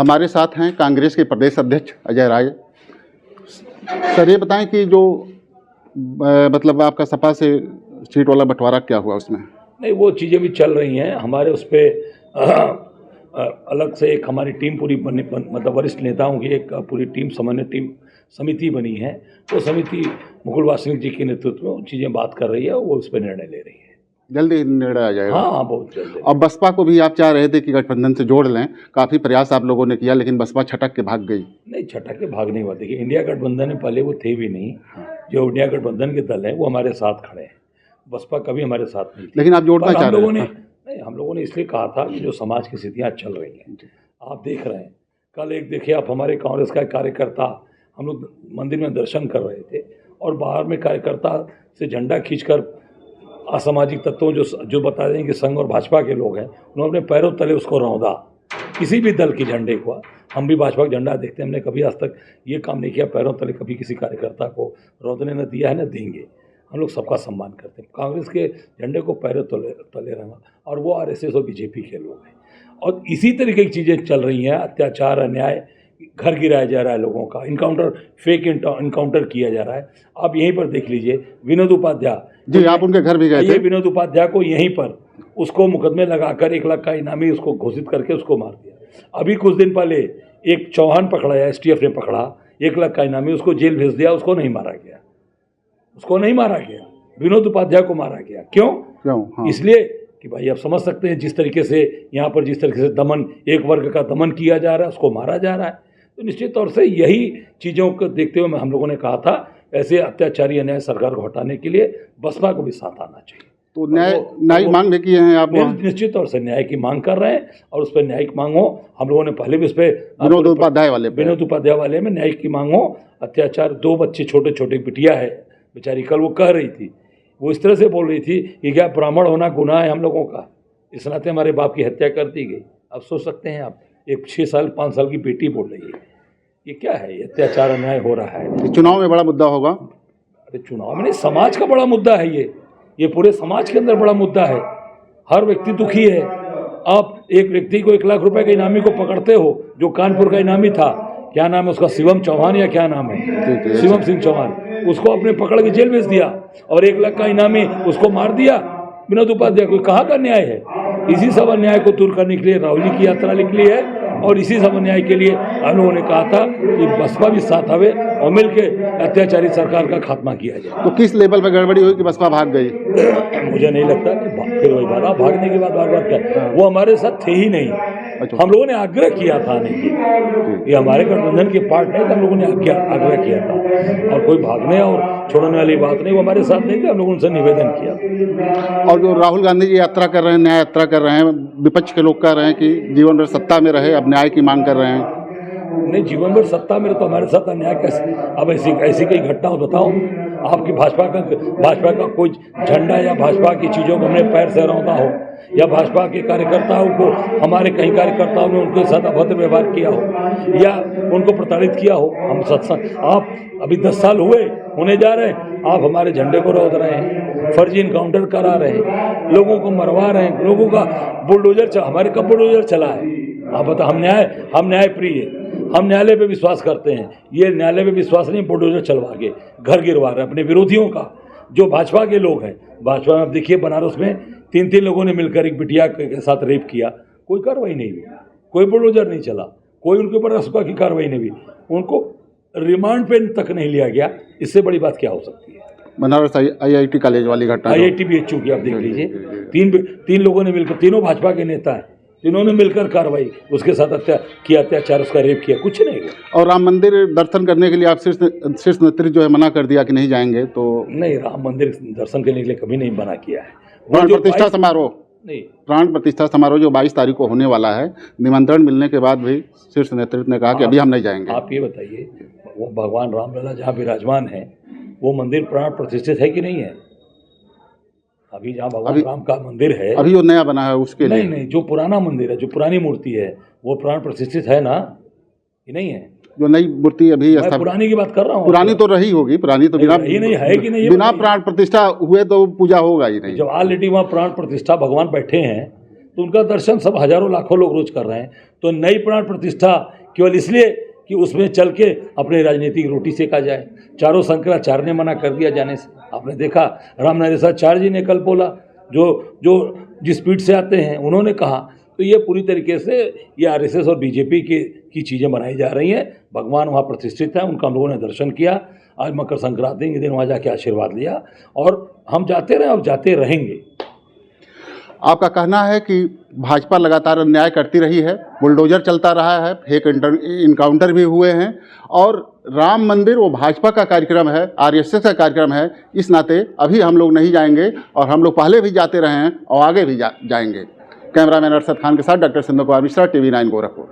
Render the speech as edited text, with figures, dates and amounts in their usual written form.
हमारे साथ हैं कांग्रेस के प्रदेश अध्यक्ष अजय राय। सर ये बताएं कि जो मतलब आपका सपा से सीट वाला बंटवारा क्या हुआ उसमें? नहीं, वो चीज़ें भी चल रही हैं हमारे उस पर अलग से एक हमारी टीम पूरी मतलब वरिष्ठ नेताओं की एक पूरी टीम समन्वय टीम समिति बनी है। वो समिति मुकुल वासनिक जी के नेतृत्व में उन चीज़ें बात कर रही है, वो उस पर निर्णय ले रही है। जल्दी निर्णय आ जाएगा? हाँ, बहुत जल्दी। और बसपा को भी आप चाह रहे थे कि गठबंधन से जोड़ लें, काफ़ी प्रयास आप लोगों ने किया, लेकिन बसपा छटक के भाग गई। नहीं, छटक के भागने वाले, देखिए इंडिया गठबंधन में पहले वो थे भी नहीं। जो इंडिया गठबंधन के दल हैं वो हमारे साथ खड़े हैं, बसपा कभी हमारे साथ नहीं थी। लेकिन आप जोड़ना चाह रहे हैं? नहीं, हम लोगों ने इसलिए कहा था कि जो समाज की स्थितियाँ चल रही हैं, आप देख रहे हैं। कल एक देखिए आप, हमारे कांग्रेस का कार्यकर्ता, हम लोग मंदिर में दर्शन कर रहे थे और बाहर में कार्यकर्ता से झंडा खींचकर असामाजिक तत्वों जो बता दें कि संघ और भाजपा के लोग हैं, उन्होंने अपने पैरों तले उसको रौंदा, किसी भी दल के झंडे को। हम भी भाजपा का झंडा देखते हैं, हमने कभी आज तक ये काम नहीं किया, पैरों तले कभी किसी कार्यकर्ता को रौंदने न दिया है न देंगे। हम लोग सबका सम्मान करते हैं। कांग्रेस के झंडे को पैरों तले रंगा, और वो आरएसएस और बीजेपी के लोग हैं। और इसी तरीके की चीज़ें चल रही हैं, अत्याचार, अन्याय, घर गिराया जा रहा है लोगों का, इनकाउंटर, फेक इनकाउंटर किया जा रहा है। आप यहीं पर देख लीजिए, विनोद उपाध्याय जी, आप उनके घर भी गए थे। विनोद उपाध्याय को यहीं पर उसको मुकदमे लगाकर 1 लाख का इनामी उसको घोषित करके उसको मार दिया। अभी कुछ दिन पहले एक चौहान पकड़ा है, एसटीएफ ने पकड़ा, 1 लाख का इनामी, उसको जेल भेज दिया, उसको नहीं मारा गया। विनोद उपाध्याय को मारा गया। क्यों? हाँ। इसलिए कि भाई आप समझ सकते हैं जिस तरीके से यहाँ पर जिस तरीके से दमन, एक वर्ग का दमन किया जा रहा है, उसको मारा जा रहा है। तो निश्चित तौर से यही चीज़ों को देखते हुए हम लोगों ने कहा था, ऐसे अत्याचारी अन्याय सरकार को हटाने के लिए बसपा को भी साथ आना चाहिए। तो न्यायिक मांग भी किए हैं आप? निश्चित तौर से न्याय की मांग कर रहे हैं, और उस पर न्यायिक मांग हो। हम लोगों ने पहले भी उस पर विनोद उपाध्याय वाले में न्यायिक की मांग हो। अत्याचार, 2 बच्चे, छोटे छोटे बिटिया है बेचारी, कल वो कह रही थी, वो इस तरह से बोल रही थी कि क्या ब्राह्मण होना गुनाह है हम लोगों का, इस नाते हमारे बाप की हत्या कर दी गई। अब सोच सकते हैं आप, एक 6 साल 5 साल की बेटी बोल रही है, ये क्या है? ये अत्याचार अन्याय हो रहा है। चुनाव में बड़ा मुद्दा होगा? अरे चुनाव में नहीं, समाज का बड़ा मुद्दा है ये पूरे समाज के अंदर बड़ा मुद्दा है। हर व्यक्ति दुखी है। आप एक व्यक्ति को 1 लाख रुपए के इनामी को पकड़ते हो, जो कानपुर का इनामी था, क्या नाम है उसका, शिवम चौहान या क्या नाम है, शिवम सिंह चौहान, उसको अपने पकड़ के जेल भेज दिया, और 1 लाख का इनामी उसको मार दिया विनोद उपाध्याय को। कहाँ का न्याय है? इसी सब अन्याय को दूर करने के लिए राहुल की यात्रा निकली है, और इसी सब अन्याय के लिए हम लोगों ने कहा था कि बसपा भी साथ आवे और मिलकर अत्याचारी सरकार का खात्मा किया जाए। तो किस लेवल पर गड़बड़ी हुई कि बसपा भाग गई? मुझे नहीं लगता कि फिर वही बात, भागने के बाद बार क्या, वो हमारे साथ थे ही नहीं। हम लोगों ने आग्रह किया था आने की, ये हमारे गठबंधन के पार्ट नहीं, तो हम लोगों ने आग्रह किया था, और कोई भागने और छोड़ने वाली बात नहीं, वो हमारे साथ नहीं थे। हम लोगों ने उनसे निवेदन किया। और जो राहुल गांधी जी यात्रा कर रहे हैं, न्याय यात्रा कर रहे हैं, विपक्ष के लोग कह रहे हैं कि जीवन भर सत्ता में रहे, अब न्याय की मांग कर रहे हैं। नहीं, जीवन भर सत्ता में तो हमारे साथ अन्याय कैसे? अब ऐसी कई घटना बताओ आपकी, भाजपा का कोई झंडा या भाजपा की चीज़ों को हमने पैर से रौंदा हो, या भाजपा के कार्यकर्ताओं को, हमारे कई कार्यकर्ताओं ने उनके साथ अभद्र व्यवहार किया हो, या उनको प्रताड़ित किया हो। हम सत्संग, आप अभी 10 साल होने जा रहे हैं, आप हमारे झंडे को रौंद रहे हैं, फर्जी इनकाउंटर करा रहे हैं, लोगों को मरवा रहे हैं, लोगों का बुलडोजर, हमारे कब बुलडोजर चला है? आप बताओ। हम न्याय प्रिय, हम न्यायालय पे विश्वास करते हैं। ये न्यायालय पे विश्वास नहीं, बुलडोजर चलवा के घर गिरवा रहे हैं अपने विरोधियों का, जो भाजपा के लोग हैं। भाजपा में आप देखिए, बनारस में 3 लोगों ने मिलकर एक बिटिया के साथ रेप किया, कोई कार्रवाई नहीं हुई, कोई बुलडोजर नहीं चला, कोई उनके ऊपर रसुआ की कार्रवाई नहीं हुई, उनको रिमांड पे तक नहीं लिया गया। इससे बड़ी बात क्या हो सकती है? बनारस IIT कॉलेज वाली घटना, IIT BHU की आप देख लीजिए, 3 लोगों ने मिलकर, तीनों भाजपा के नेता हैं, जिन्होंने मिलकर कार्रवाई, उसके साथ अत्याचार, उसका रेप किया, कुछ नहीं हुआ। और राम मंदिर दर्शन करने के लिए आप शीर्ष नेतृत्व जो है मना कर दिया कि नहीं जाएंगे, तो नहीं, राम मंदिर दर्शन करने के लिए कभी नहीं मना किया है। प्राण प्रतिष्ठा समारोह, नहीं, प्राण प्रतिष्ठा समारोह जो 22 तारीख को होने वाला है, निमंत्रण मिलने के बाद भी शीर्ष नेतृत्व ने कहा कि अभी हम नहीं जाएंगे। आप ये बताइए, वो भगवान रामलला जहाँ विराजमान है, वो मंदिर प्राण प्रतिष्ठित है कि नहीं है? अभी जहाँ भगवान राम का मंदिर है, अभी जो नया बना है उसके लिए नहीं, जो पुराना मंदिर है, जो पुरानी मूर्ति है, वो प्राण प्रतिष्ठित है ना, कि नहीं है? जो नई मूर्ति अभी पुरानी की बात कर रहा हूँ। पुरानी तो रही होगी, पुरानी तो बिना नहीं है कि नहीं, बिना प्राण प्रतिष्ठा हुए तो पूजा होगा ही नहीं। जब ऑलरेडी वहाँ प्राण प्रतिष्ठा भगवान बैठे हैं, तो उनका दर्शन सब हजारों लाखों लोग रोज कर रहे हैं। तो नई प्राण प्रतिष्ठा केवल इसलिए कि उसमें चल के अपनी राजनीतिक रोटी सेका जाए। चारों शंकराचार्य ने मना कर दिया जाने से। आपने देखा रामनरेशाचार्य जी ने कल बोला, जो जिस स्पीड से आते हैं उन्होंने कहा। तो ये पूरी तरीके से ये आरएसएस और बीजेपी की चीज़ें बनाई जा रही हैं। भगवान वहाँ प्रतिष्ठित हैं, उनका हम लोगों ने दर्शन किया। आज मकर संक्रांति के दिन वहाँ जाके आशीर्वाद लिया और हम जाते रहे और जाते रहेंगे। आपका कहना है कि भाजपा लगातार अन्याय करती रही है, बुलडोजर चलता रहा है, फेक इनकाउंटर भी हुए हैं और राम मंदिर वो भाजपा का कार्यक्रम है, आरएसएस का कार्यक्रम है। इस नाते अभी हम लोग नहीं जाएंगे और हम लोग पहले भी जाते रहे हैं और आगे भी जाएंगे। कैमरामैन अरशद खान के साथ डॉक्टर सिंधु कुमार मिश्रा, TV9 गोरखपुर।